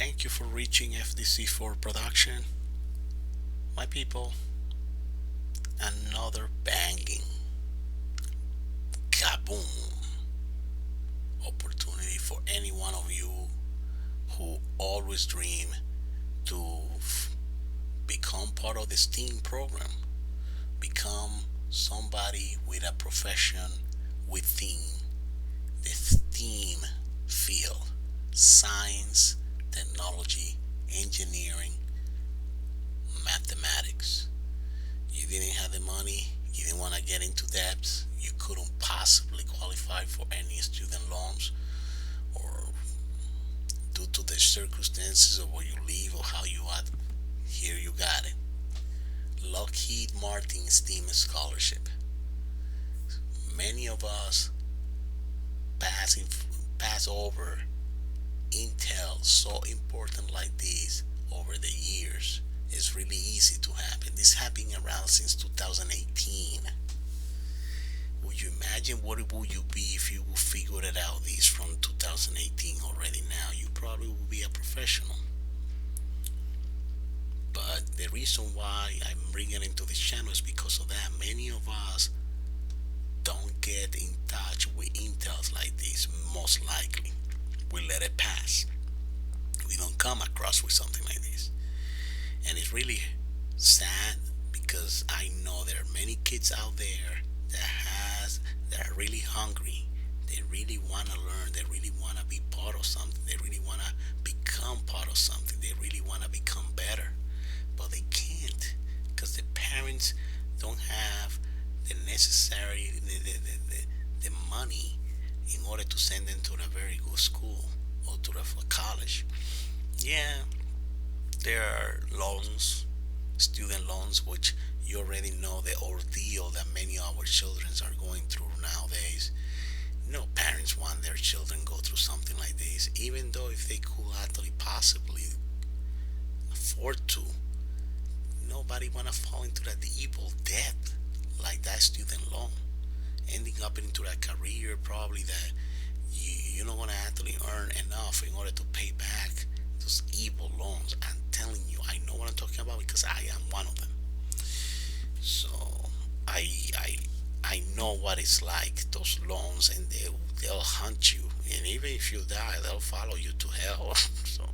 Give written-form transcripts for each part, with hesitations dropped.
Thank you for reaching FDC4 production. My people, another banging kaboom opportunity for any one of you who always dream to become part of the STEAM program, become somebody with a profession within the STEAM field: science, technology, engineering, mathematics. You didn't have the money, you didn't want to get into debt, you couldn't possibly qualify for any student loans, or due to the circumstances of where you live or how you are, here you got it. Lockheed Martin STEAM Scholarship. Many of us passing pass over intel so important like this over the years. It's really easy to happen. This has been around since 2018. Would you imagine what it would you be if you would figure it out this from 2018 already? Now you probably would be a professional. But the reason why I'm bringing it into this channel is because of that. Many of us don't get in touch with intels like this. Most likely we let it pass. We don't come across with something like this, and it's really sad because I know there are many kids out there that are really hungry. They really want to learn. They really want to be part of something. They really want to become part of something. They really want to become better, but they can't because the parents don't have the necessary the money in order to send them to a very good school or to a college. Yeah, there are loans, student loans, which you already know the ordeal that many of our children are going through nowadays. No parents want their children go through something like this, even though if they could actually possibly afford to. Nobody want to fall into that evil debt like that student loan, ending up into a career probably that you're not going to actually earn enough in order to pay back those evil loans. I'm telling you, I know what I'm talking about because I am one of them. So I I I know what it's like, those loans, and they'll hunt you, and even if you die, they'll follow you to hell. So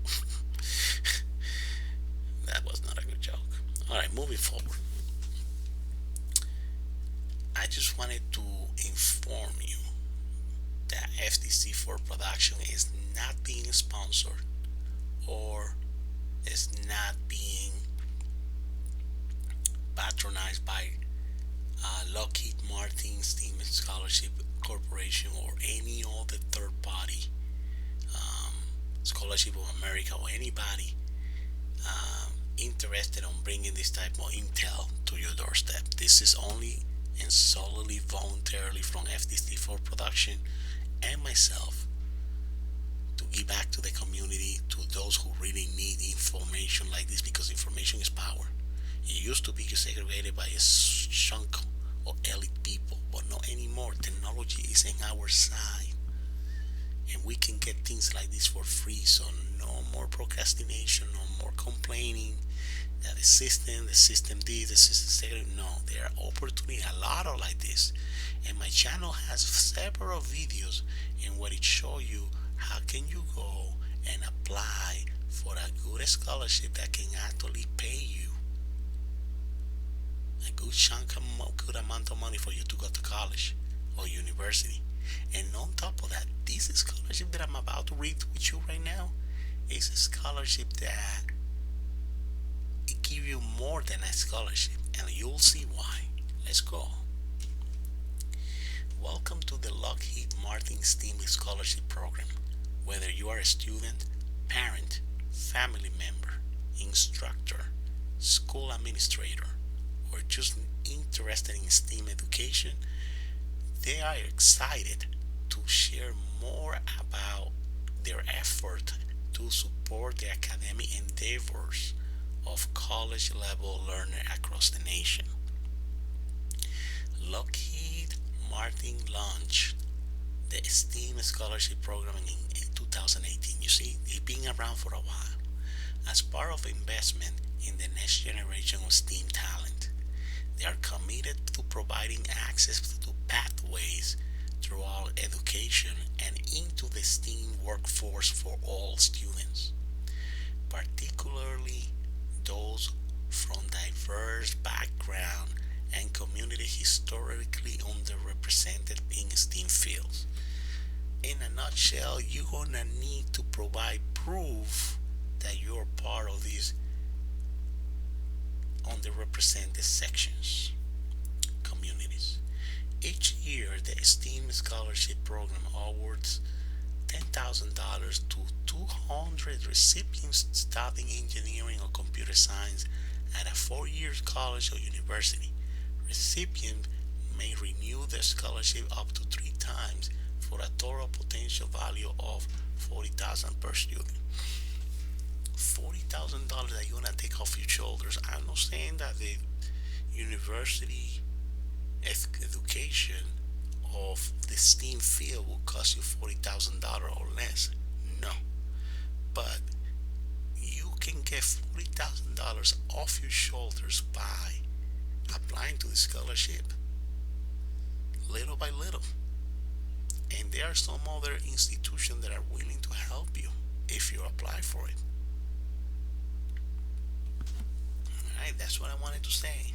that was not a good joke. All right, moving forward. I just wanted to inform you that FTC4 production is not being sponsored or is not being patronized by Lockheed Martin STEAM Scholarship Corporation or any other third party, um, Scholarship of America, or anybody interested on bringing this type of intel to your doorstep. This is only and solely voluntarily from FTC4 production and myself to give back to the community, to those who really need information like this, because information is power. It used to be segregated by a chunk of elite people, but not anymore. Technology is in our side, and we can get things like this for free. So no more procrastination, no more complaining that the system this, the system segregated. No, there are opportunities, a lot of like this, and my channel has several videos in what it show you how can you go and apply for a good scholarship that can actually pay you a good chunk of good amount of money for you to go to college or university. And on top of that, this scholarship that I'm about to read with you right now is a scholarship that it gives you more than a scholarship, and you'll see why. Let's go. Welcome to the Lockheed Martin STEAM Scholarship Program. Whether you are a student, parent, family member, instructor, school administrator, or just interested in STEAM education, they are excited to share more about their effort to support the academic endeavors of college level learners across the nation. Lockheed Martin launched the STEAM scholarship program in 2018. You see, it's been around for a while. as part of investment in the next generation of STEAM talent. They are committed to providing access to pathways throughout education and into the STEAM workforce for all students, particularly those from diverse backgrounds and communities historically underrepresented in STEAM fields. In a nutshell, you're gonna need to provide proof that you're part of these underrepresented sections, communities. Each year, the STEAM Scholarship Program awards $10,000 to 200 recipients studying engineering or computer science at a 4 year college or university. Recipients may renew their scholarship up to 3 times for a total potential value of $40,000 per student. $40,000 that you're gonna take off your shoulders. I'm not saying that the university education of the STEAM field will cost you $40,000 or less. No, but you can get $40,000 off your shoulders by applying to the scholarship little by little. And there are some other institutions that are willing to help you if you apply for it. Alright, that's what I wanted to say.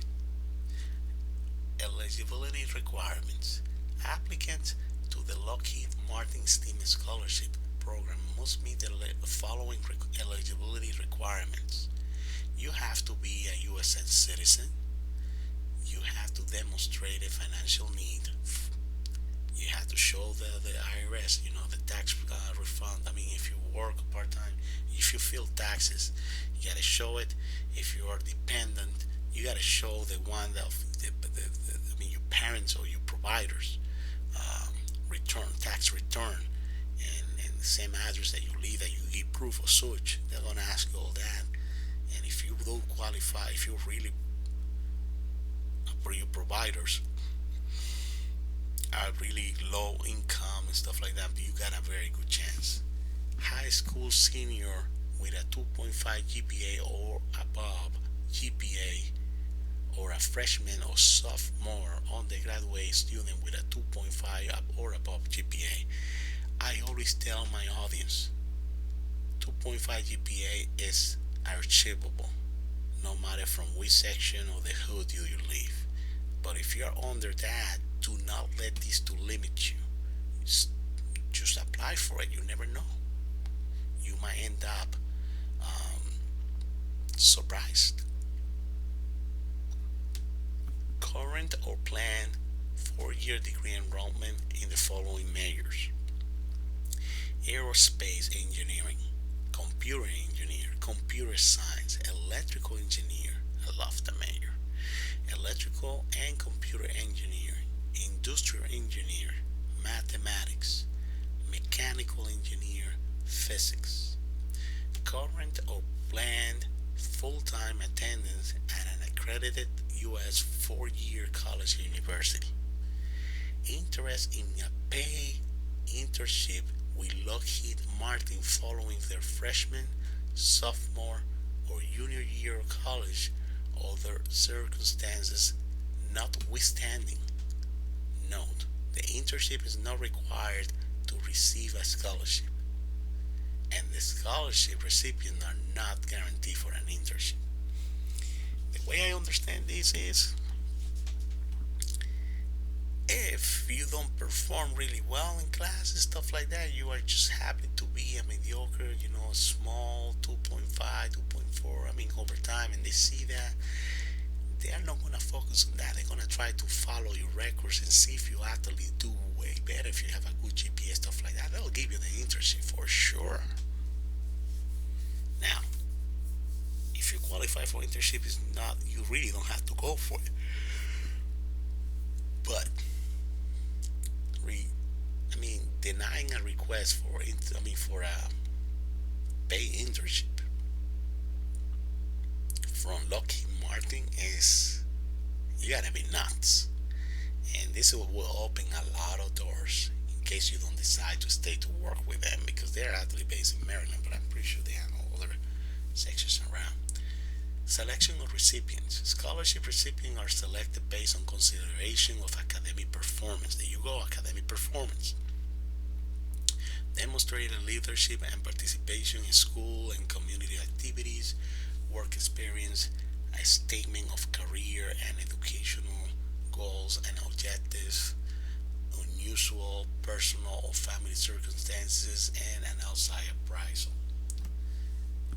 Eligibility requirements. Applicants to the Lockheed Martin STEAM Scholarship Program must meet the following eligibility requirements. You have to be a U.S. citizen. You have to demonstrate a financial need. You have to show the IRS, the tax refund. I mean, if you work part time, if you feel taxes, you gotta show it. If you are dependent, you gotta show the one that your parents or your providers tax return, and the same address that you leave, that you give proof of such. They're gonna ask you all that. And if you don't qualify, if you're really for your providers are really low income and stuff like that, but you got a very good chance. High school senior with a 2.5 GPA or above GPA, or a freshman or sophomore undergraduate student with a 2.5 or above GPA. I always tell my audience 2.5 GPA is achievable no matter from which section of the hood you live. But if you're under that, do not let these two limit you. Just apply for it. You never know. You might end up surprised. Current or planned 4 year degree enrollment in the following majors: aerospace engineering, computer engineer, computer science, electrical engineer. I love the major. Electrical and computer engineering, industrial engineer, mathematics, mechanical engineer, physics. Current or planned full-time attendance at an accredited U.S. 4 year college or university. Interest in a paid internship with Lockheed Martin following their freshman, sophomore, or junior year of college, other circumstances notwithstanding. Note, the internship is not required to receive a scholarship, and the scholarship recipients are not guaranteed for an internship. The way I understand this is, if you don't perform really well in class and stuff like that, you are just happy to be a mediocre, small 2.5, 2.4, over time, and they see that, they are not going to focus on that. They're going to try to follow your records and see if you actually do way better. If you have a good GPA, stuff like that, they'll give you the internship for sure. Now, if you qualify for internship, is not, you really don't have to go for it. But denying a request for a paid internship from Lockheed Martin is, you gotta be nuts. And this will open a lot of doors in case you don't decide to stay to work with them, because they're actually based in Maryland, but I'm pretty sure they have other sections Selection of recipients. Scholarship recipients are selected based on consideration of academic performance. There you go, academic performance. Demonstrated leadership and participation in school and community activities, work experience, a statement of career and educational goals and objectives, unusual personal or family circumstances, and an outside appraisal.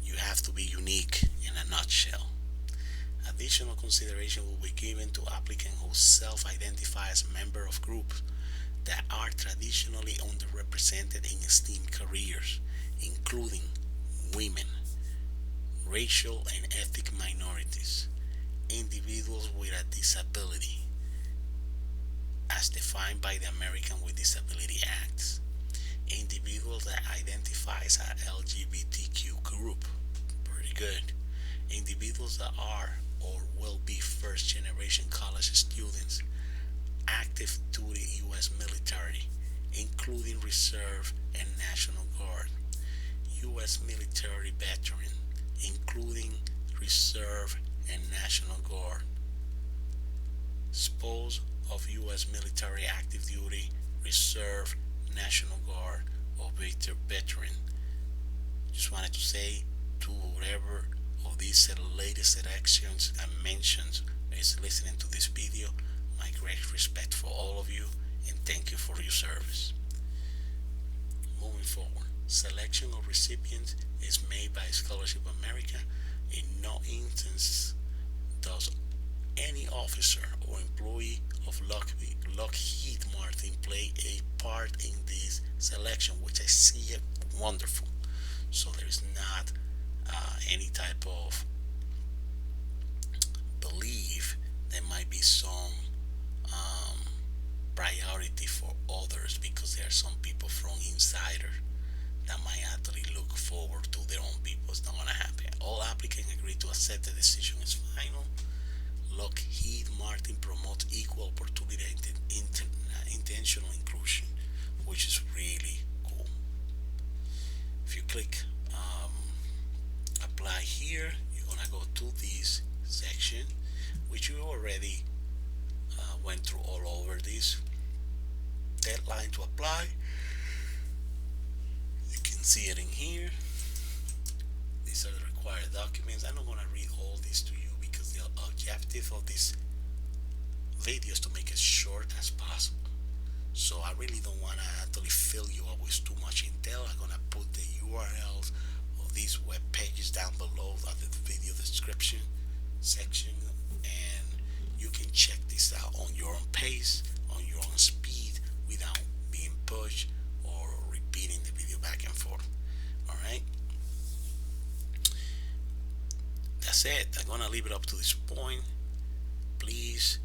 You have to be unique in a nutshell. Additional consideration will be given to applicants who self-identify as a member of groups that are traditionally underrepresented in STEAM careers, including women, racial and ethnic minorities, individuals with a disability, as defined by the American with Disability Acts, individuals that identify as an LGBTQ group, pretty good, individuals that are or will be first generation college students, active duty U.S. military, including Reserve and National Guard, U.S. military veteran, including Reserve and National Guard, spouse of U.S. military active duty, Reserve, National Guard, or veteran. Just wanted to say to whoever of these latest selections I mentioned is listening to this video, my great respect for all of you and thank you for your service. Moving forward, selection of recipients is made by Scholarship America. In no instance does any officer or employee of Lockheed Martin play a part in this selection, which I see it wonderful. So there is not any type of belief there might be some priority for others because there are some people from insider that might actually look forward to their own people. It's not going to happen. All applicants agree to accept the decision as final. Lockheed Martin promotes equal opportunity and intentional inclusion, which is really cool. If you click apply here, you're gonna go to this section, which you already went through all over this. Deadline to apply. You can see it in here. These are the required documents. I'm not gonna read all this to you because the objective of this video is to make it short as possible. So I really don't want to actually fill you up with too much intel. I'm gonna put the URLs of these web pages down below at the video description section, and you can check this out on your own pace, on your own speed, without being pushed or repeating the video back and forth. All right. That's it. I'm gonna leave it up to this point. Please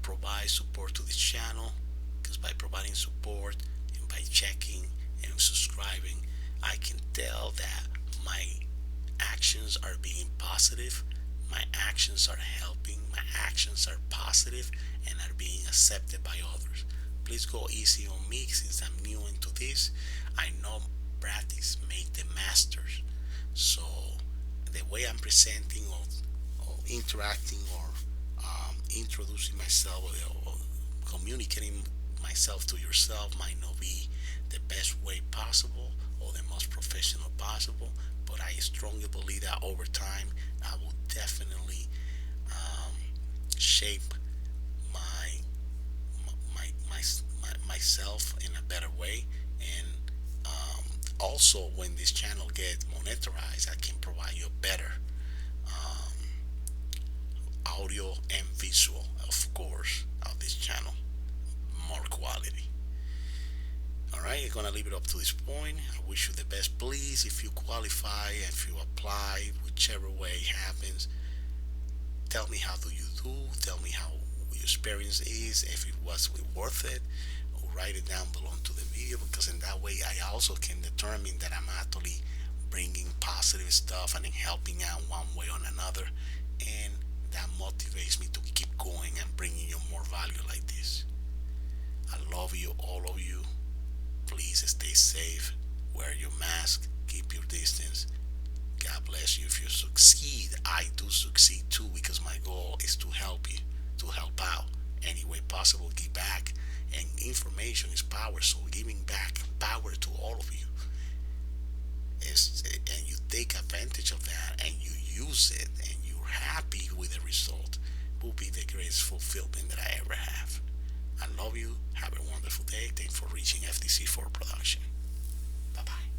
provide support to this channel, because by providing support and by checking and subscribing, I can tell that my actions are being positive, my actions are helping, my actions are positive and are being accepted by others. Please go easy on me since I'm new into this. I know practice make the masters. So the way I'm presenting or interacting or introducing myself or communicating myself to yourself might not be the best way possible or the most professional possible, but I strongly believe that over time I will definitely shape myself in a better way, and also when this channel gets monetized, I can provide you better audio and visual, of course, of this channel, more quality. Alright, I'm gonna leave it up to this point. I wish you the best. Please, if you qualify, if you apply, whichever way it happens, tell me how do you do, tell me how your experience is, if it was worth it, or write it down below to the video, because in that way I also can determine that I'm actually bringing positive stuff and helping out one way or another, and that motivates me to keep going and bringing you more value like this. I love you, all of you. Please stay safe, wear your mask, keep your distance. God bless. bless you. If you succeed, I do succeed too, because my goal is to help you, to help out any way possible, give back. And information is power, so giving back power to all of you is, and you take advantage of that and you use it and you're happy with the result, will be the greatest fulfillment that I ever have. I love you. Have a wonderful day. Thanks for reaching FTC for production. Bye bye.